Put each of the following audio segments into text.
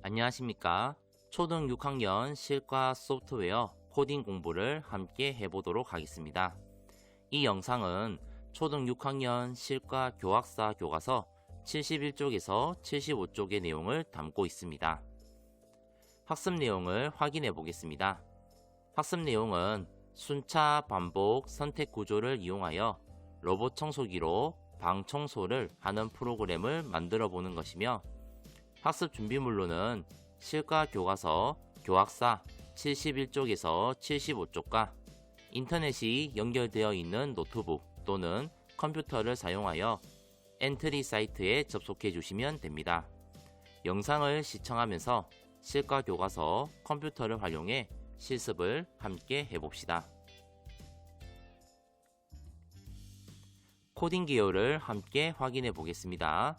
안녕하십니까. 초등 6학년 실과 소프트웨어 코딩 공부를 함께 해보도록 하겠습니다. 이 영상은 초등 6학년 실과 교학사 교과서 71쪽에서 75쪽의 내용을 담고 있습니다. 학습 내용을 확인해 보겠습니다. 학습 내용은 순차 반복 선택 구조를 이용하여 로봇 청소기로 방 청소를 하는 프로그램을 만들어 보는 것이며, 학습 준비물로는 실과 교과서 교학사 71쪽에서 75쪽과 인터넷이 연결되어 있는 노트북 또는 컴퓨터를 사용하여 엔트리 사이트에 접속해 주시면 됩니다. 영상을 시청하면서 실과 교과서 컴퓨터를 활용해 실습을 함께 해봅시다. 코딩 개요를 함께 확인해 보겠습니다.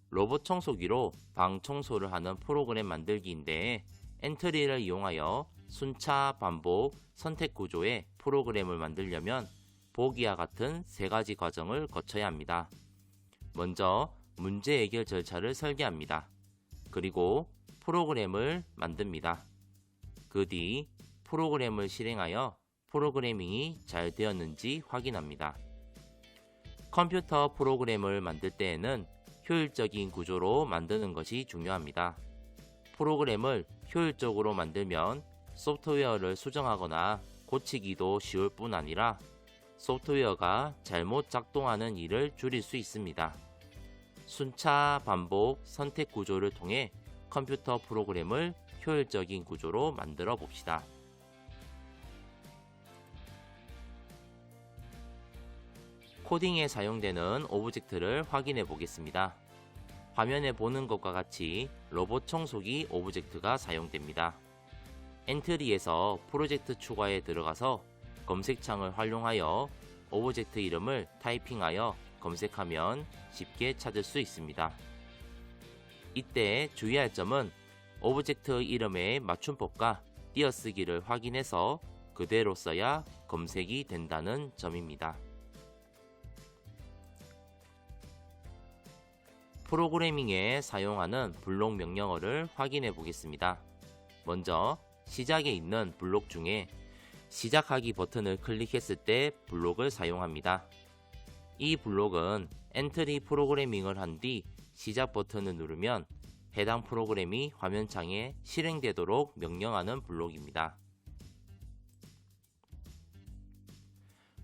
로봇 청소기로 방 청소를 하는 프로그램 만들기인데, 엔트리를 이용하여 순차 반복 선택 구조의 프로그램을 만들려면 보기와 같은 세 가지 과정을 거쳐야 합니다. 먼저 문제 해결 절차를 설계합니다. 그리고 프로그램을 만듭니다. 그 뒤 프로그램을 실행하여 프로그래밍이 잘 되었는지 확인합니다. 컴퓨터 프로그램을 만들 때에는 효율적인 구조로 만드는 것이 중요합니다. 프로그램을 효율적으로 만들면 소프트웨어를 수정하거나 고치기도 쉬울 뿐 아니라 소프트웨어가 잘못 작동하는 일을 줄일 수 있습니다. 순차 반복 선택 구조를 통해 컴퓨터 프로그램을 효율적인 구조로 만들어 봅시다. 코딩에 사용되는 오브젝트를 확인해 보겠습니다. 화면에 보는 것과 같이 로봇 청소기 오브젝트가 사용됩니다. 엔트리에서 프로젝트 추가에 들어가서 검색창을 활용하여 오브젝트 이름을 타이핑하여 검색하면 쉽게 찾을 수 있습니다. 이때 주의할 점은 오브젝트 이름의 맞춤법과 띄어쓰기를 확인해서 그대로 써야 검색이 된다는 점입니다. 프로그래밍에 사용하는 블록 명령어를 확인해 보겠습니다. 먼저 시작에 있는 블록 중에 시작하기 버튼을 클릭했을 때 블록을 사용합니다. 이 블록은 엔트리 프로그래밍을 한 뒤 시작 버튼을 누르면 해당 프로그램이 화면창에 실행되도록 명령하는 블록입니다.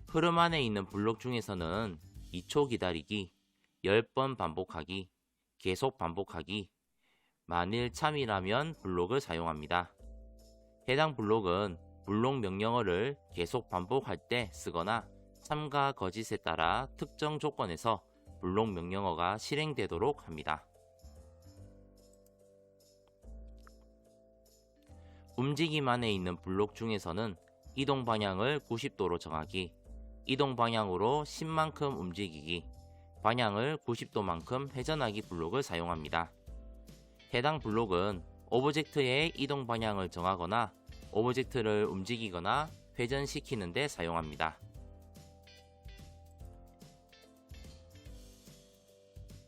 흐름 안에 있는 블록 중에서는 2초 기다리기, 10번 반복하기, 계속 반복하기, 만일 참이라면 블록을 사용합니다. 해당 블록은 블록 명령어를 계속 반복할 때 쓰거나 참과 거짓에 따라 특정 조건에서 블록 명령어가 실행되도록 합니다. 움직임 안에 있는 블록 중에서는 이동 방향을 90도로 정하기, 이동 방향으로 10만큼 움직이기, 방향을 90도만큼 회전하기 블록을 사용합니다. 해당 블록은 오브젝트의 이동 방향을 정하거나 오브젝트를 움직이거나 회전시키는 데 사용합니다.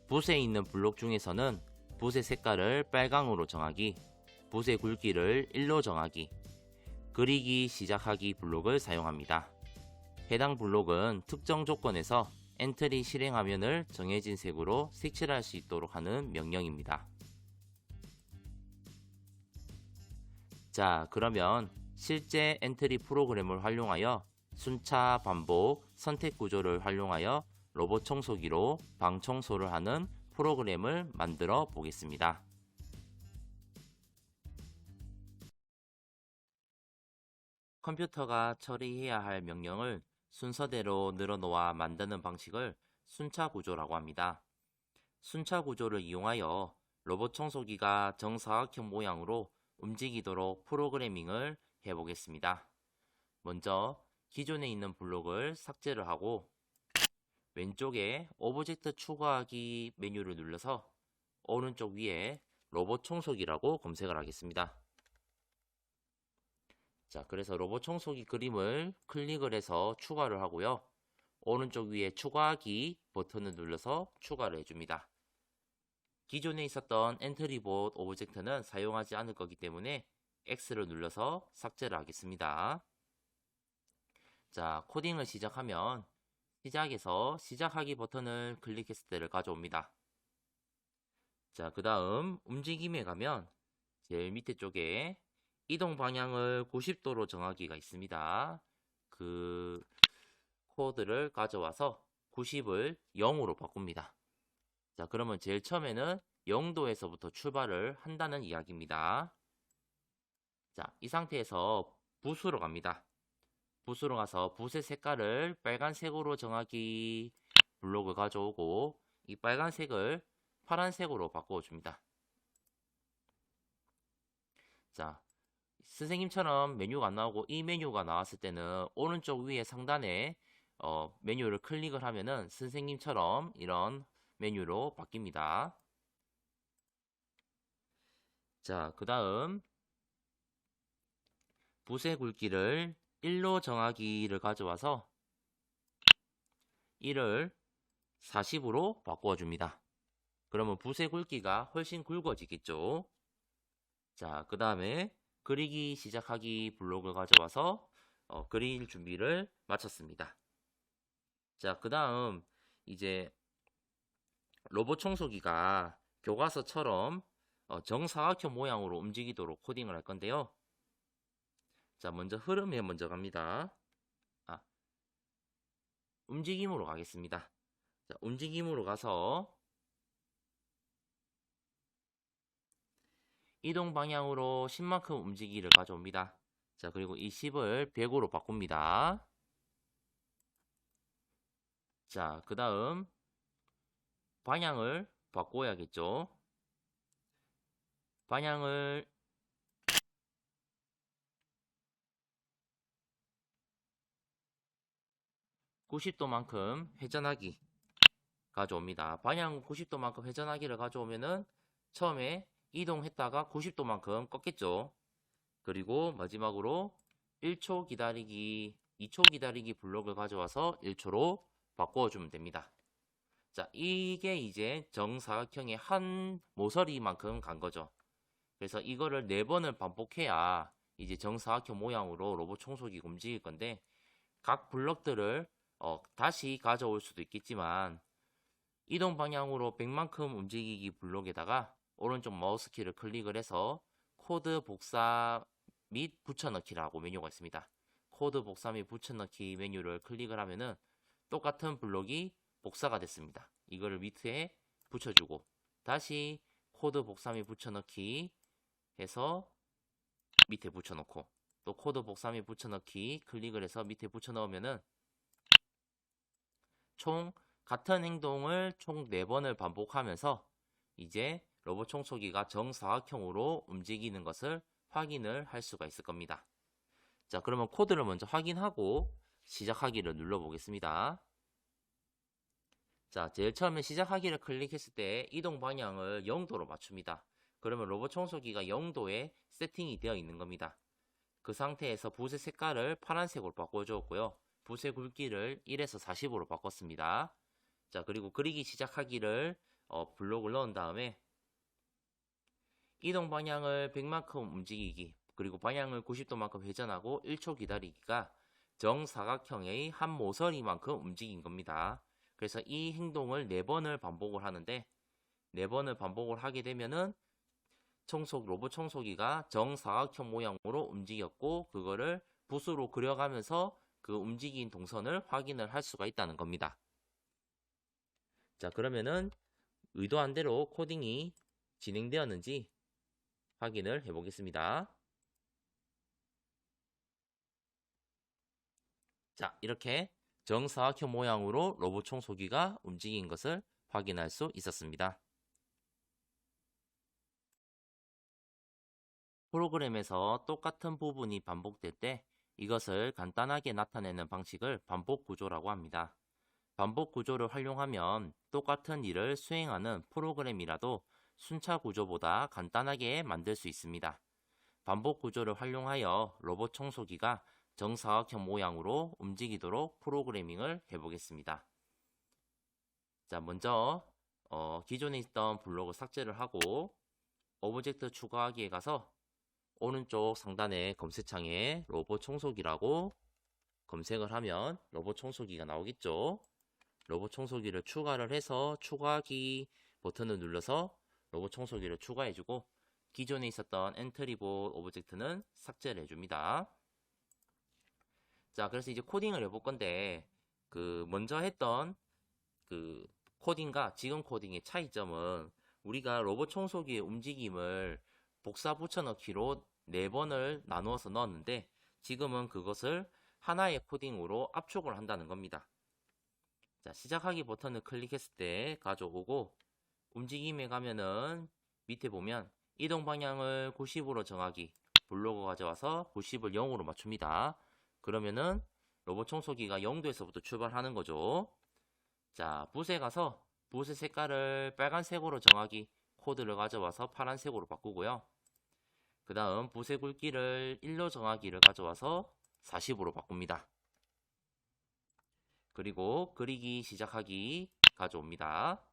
붓에 있는 블록 중에서는 붓의 색깔을 빨강으로 정하기, 붓의 굵기를 1로 정하기, 그리기 시작하기 블록을 사용합니다. 해당 블록은 특정 조건에서 엔트리 실행 화면을 정해진 색으로 색칠할 수 있도록 하는 명령입니다. 자, 그러면 실제 엔트리 프로그램을 활용하여 순차 반복 선택 구조를 활용하여 로봇 청소기로 방 청소를 하는 프로그램을 만들어 보겠습니다. 컴퓨터가 처리해야 할 명령을 순서대로 늘어놓아 만드는 방식을 순차 구조라고 합니다. 순차 구조를 이용하여 로봇 청소기가 정사각형 모양으로 움직이도록 프로그래밍을 해보겠습니다. 먼저 기존에 있는 블록을 삭제를 하고 왼쪽에 오브젝트 추가하기 메뉴를 눌러서 오른쪽 위에 로봇 청소기라고 검색을 하겠습니다. 자, 그래서 로봇 청소기 그림을 클릭을 해서 추가를 하고요. 오른쪽 위에 추가하기 버튼을 눌러서 추가를 해줍니다. 기존에 있었던 엔트리봇 오브젝트는 사용하지 않을 거기 때문에 X를 눌러서 삭제를 하겠습니다. 자, 코딩을 시작하면 시작에서 시작하기 버튼을 클릭했을 때를 가져옵니다. 자, 그 다음 움직임에 가면 제일 밑에 쪽에 이동 방향을 90도로 정하기가 있습니다. 그 코드를 가져와서 90을 0으로 바꿉니다. 자, 그러면 제일 처음에는 0도에서부터 출발을 한다는 이야기입니다. 자, 이 상태에서 붓으로 갑니다. 붓으로 가서 붓의 색깔을 빨간색으로 정하기 블록을 가져오고 이 빨간색을 파란색으로 바꿔줍니다. 자, 선생님처럼 메뉴가 안 나오고 이 메뉴가 나왔을 때는 오른쪽 위에 상단에 메뉴를 클릭을 하면은 선생님처럼 이런 메뉴로 바뀝니다. 자, 그 다음 붓의 굵기를 1로 정하기를 가져와서 1을 40으로 바꾸어 줍니다. 그러면 붓의 굵기가 훨씬 굵어지겠죠. 자, 그 다음에 그리기 시작하기 블록을 가져와서 그릴 준비를 마쳤습니다. 자, 그 다음 이제 로봇 청소기가 교과서처럼 정사각형 모양으로 움직이도록 코딩을 할 건데요. 자, 먼저 흐름에 먼저 갑니다. 움직임으로 가겠습니다. 자, 움직임으로 가서 이동 방향으로 10만큼 움직이기를 가져옵니다. 자, 그리고 이 10을 100으로 바꿉니다. 자, 그 다음 방향을 바꿔야겠죠. 방향을 90도만큼 회전하기 가져옵니다. 방향 90도만큼 회전하기를 가져오면은 처음에 이동했다가 90도만큼 꺾겠죠. 그리고 마지막으로 1초 기다리기, 2초 기다리기 블록을 가져와서 1초로 바꿔주면 됩니다. 자, 이게 이제 정사각형의 한 모서리만큼 간 거죠. 그래서 이거를 4번을 반복해야 이제 정사각형 모양으로 로봇 청소기가 움직일 건데 각 블럭들을 다시 가져올 수도 있겠지만 이동 방향으로 100만큼 움직이기 블록에다가 오른쪽 마우스 키를 클릭을 해서 코드 복사 및 붙여넣기라고 메뉴가 있습니다. 코드 복사 및 붙여넣기 메뉴를 클릭을 하면은 똑같은 블록이 복사가 됐습니다. 이거를 밑에 붙여주고 다시 코드 복사 및 붙여넣기 해서 밑에 붙여넣고 또 코드 복사 및 붙여넣기 클릭을 해서 밑에 붙여넣으면은 총 같은 행동을 총 4번을 반복하면서 이제 로봇 청소기가 정사각형으로 움직이는 것을 확인을 할 수가 있을 겁니다. 자, 그러면 코드를 먼저 확인하고 시작하기를 눌러 보겠습니다. 자, 제일 처음에 시작하기를 클릭했을 때 이동 방향을 0도로 맞춥니다. 그러면 로봇 청소기가 0도에 세팅이 되어 있는 겁니다. 그 상태에서 붓의 색깔을 파란색으로 바꿔주었고요. 붓의 굵기를 1에서 40으로 바꿨습니다. 자, 그리고 그리기 시작하기를 블록을 넣은 다음에 이동 방향을 100만큼 움직이기 그리고 방향을 90도만큼 회전하고 1초 기다리기가 정사각형의 한 모서리만큼 움직인 겁니다. 그래서 이 행동을 4번을 반복을 하는데 4번을 반복을 하게 되면은 로봇 청소기가 정사각형 모양으로 움직였고 그거를 붓으로 그려가면서 그 움직인 동선을 확인을 할 수가 있다는 겁니다. 자, 그러면은 의도한 대로 코딩이 진행되었는지 확인을 해 보겠습니다. 자, 이렇게 정사각형 모양으로 로봇 청소기가 움직인 것을 확인할 수 있었습니다. 프로그램에서 똑같은 부분이 반복될 때 이것을 간단하게 나타내는 방식을 반복 구조라고 합니다. 반복 구조를 활용하면 똑같은 일을 수행하는 프로그램이라도 순차 구조보다 간단하게 만들 수 있습니다. 반복 구조를 활용하여 로봇 청소기가 정사각형 모양으로 움직이도록 프로그래밍을 해보겠습니다. 자, 먼저 기존에 있던 블록을 삭제를 하고 오브젝트 추가하기에 가서 오른쪽 상단의 검색창에 로봇 청소기라고 검색을 하면 로봇 청소기가 나오겠죠. 로봇 청소기를 추가를 해서 추가하기 버튼을 눌러서 로봇 청소기를 추가해주고 기존에 있었던 엔트리봇 오브젝트는 삭제를 해줍니다. 자, 그래서 이제 코딩을 해볼 건데 먼저 했던 코딩과 지금 코딩의 차이점은 우리가 로봇 청소기의 움직임을 복사 붙여넣기로 4번을 나누어서 넣었는데 지금은 그것을 하나의 코딩으로 압축을 한다는 겁니다. 자, 시작하기 버튼을 클릭했을 때 가져오고 움직임에 가면은 밑에 보면 이동 방향을 90으로 정하기 블록을 가져와서 90을 0으로 맞춥니다. 그러면은 로봇 청소기가 0도에서부터 출발하는 거죠. 자, 붓에 가서 붓의 색깔을 빨간색으로 정하기 코드를 가져와서 파란색으로 바꾸고요. 그 다음 붓의 굵기를 1로 정하기를 가져와서 40으로 바꿉니다. 그리고 그리기 시작하기 가져옵니다.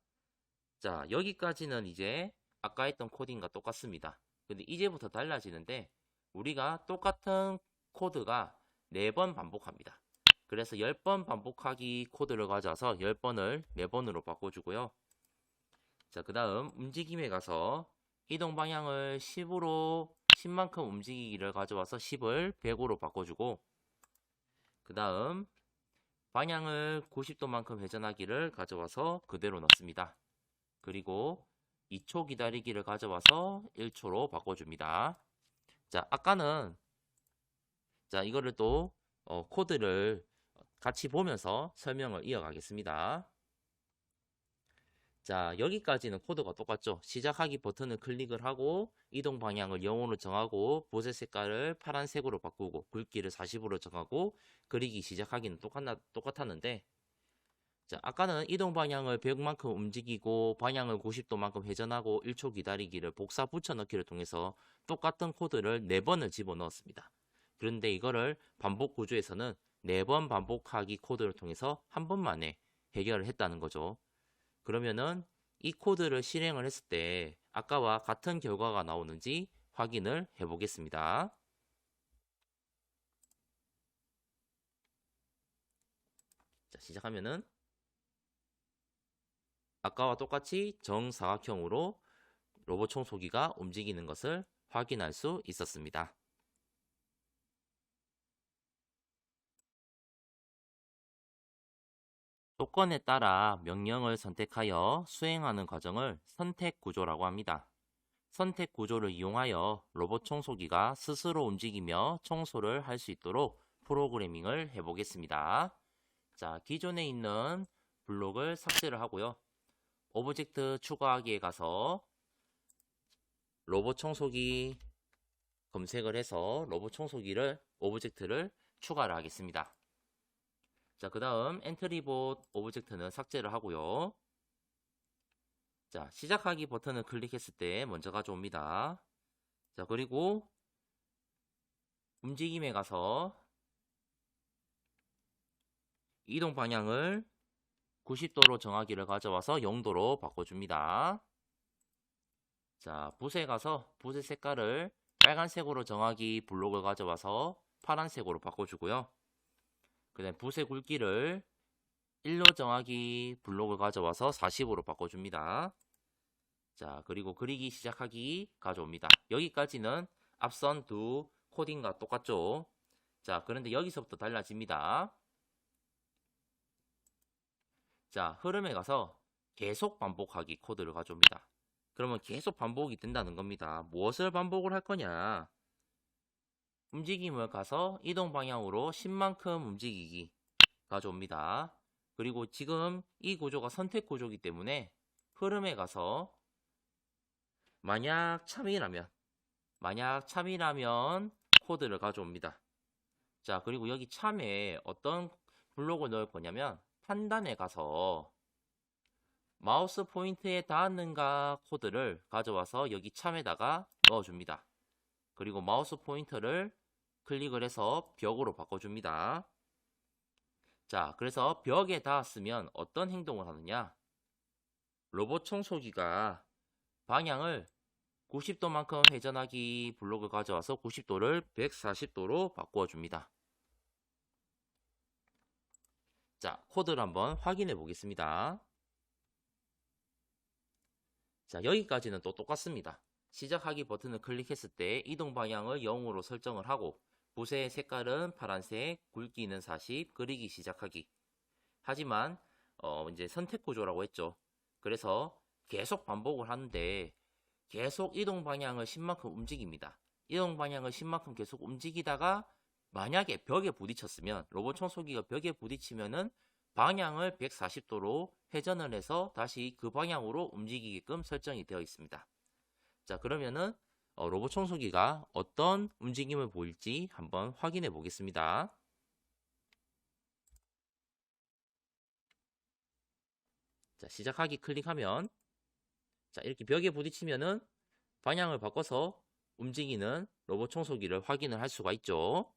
자, 여기까지는 이제 아까 했던 코딩과 똑같습니다. 근데 이제부터 달라지는데 우리가 똑같은 코드가 4번 반복합니다. 그래서 10번 반복하기 코드를 가져와서 10번을 4번으로 바꿔주고요. 자, 그 다음 움직임에 가서 이동 방향을 10으로 10만큼 움직이기를 가져와서 10을 100으로 바꿔주고 그 다음 방향을 90도만큼 회전하기를 가져와서 그대로 넣습니다. 그리고 2초 기다리기를 가져와서 1초로 바꿔줍니다. 자, 아까는 이거를 또 코드를 같이 보면서 설명을 이어가겠습니다. 자, 여기까지는 코드가 똑같죠. 시작하기 버튼을 클릭을 하고 이동 방향을 0으로 정하고 붓의 색깔을 파란색으로 바꾸고 굵기를 40으로 정하고 그리기 시작하기는 똑같았는데 자, 아까는 이동 방향을 100만큼 움직이고 방향을 90도만큼 회전하고 1초 기다리기를 복사 붙여넣기를 통해서 똑같은 코드를 4번을 집어넣었습니다. 그런데 이거를 반복 구조에서는 4번 반복하기 코드를 통해서 한 번만에 해결을 했다는 거죠. 그러면은 이 코드를 실행을 했을 때 아까와 같은 결과가 나오는지 확인을 해 보겠습니다. 자, 시작하면은 아까와 똑같이 정사각형으로 로봇 청소기가 움직이는 것을 확인할 수 있었습니다. 조건에 따라 명령을 선택하여 수행하는 과정을 선택 구조라고 합니다. 선택 구조를 이용하여 로봇 청소기가 스스로 움직이며 청소를 할 수 있도록 프로그래밍을 해보겠습니다. 자, 기존에 있는 블록을 삭제를 하고요. 오브젝트 추가하기에 가서 로봇 청소기 검색을 해서 로봇 청소기를 오브젝트를 추가를 하겠습니다. 자, 그 다음 엔트리봇 오브젝트는 삭제를 하고요. 자, 시작하기 버튼을 클릭했을 때 먼저 가져옵니다. 자, 그리고 움직임에 가서 이동 방향을 90도로 정하기를 가져와서 0도로 바꿔줍니다. 자, 붓에 가서 붓의 색깔을 빨간색으로 정하기 블록을 가져와서 파란색으로 바꿔주고요. 그 다음 붓의 굵기를 1로 정하기 블록을 가져와서 40으로 바꿔줍니다. 자, 그리고 그리기 시작하기 가져옵니다. 여기까지는 앞선 두 코딩과 똑같죠? 자, 그런데 여기서부터 달라집니다. 자, 흐름에 가서 계속 반복하기 코드를 가져옵니다. 그러면 계속 반복이 된다는 겁니다. 무엇을 반복을 할 거냐? 움직임을 가서 이동 방향으로 10만큼 움직이기 가져옵니다. 그리고 지금 이 구조가 선택 구조이기 때문에 흐름에 가서 만약 참이라면 코드를 가져옵니다. 자, 그리고 여기 참에 어떤 블록을 넣을 거냐면 판단에 가서 마우스 포인트에 닿았는가 코드를 가져와서 여기 참에다가 넣어줍니다. 그리고 마우스 포인터를 클릭을 해서 벽으로 바꿔줍니다. 자, 그래서 벽에 닿았으면 어떤 행동을 하느냐? 로봇 청소기가 방향을 90도만큼 회전하기 블록을 가져와서 90도를 140도로 바꾸어 줍니다. 자, 코드를 한번 확인해 보겠습니다. 자, 여기까지는 또 똑같습니다. 시작하기 버튼을 클릭했을 때 이동 방향을 0으로 설정을 하고 붓의 색깔은 파란색, 굵기는 40, 그리기 시작하기. 하지만 이제 선택 구조라고 했죠. 그래서 계속 반복을 하는데 계속 이동 방향을 10만큼 움직입니다. 이동 방향을 10만큼 계속 움직이다가 만약에 벽에 부딪혔으면 로봇 청소기가 벽에 부딪히면은 방향을 140도로 회전을 해서 다시 그 방향으로 움직이게끔 설정이 되어 있습니다. 자, 그러면은 로봇 청소기가 어떤 움직임을 보일지 한번 확인해 보겠습니다. 자, 시작하기 클릭하면 자, 이렇게 벽에 부딪히면은 방향을 바꿔서 움직이는 로봇 청소기를 확인을 할 수가 있죠.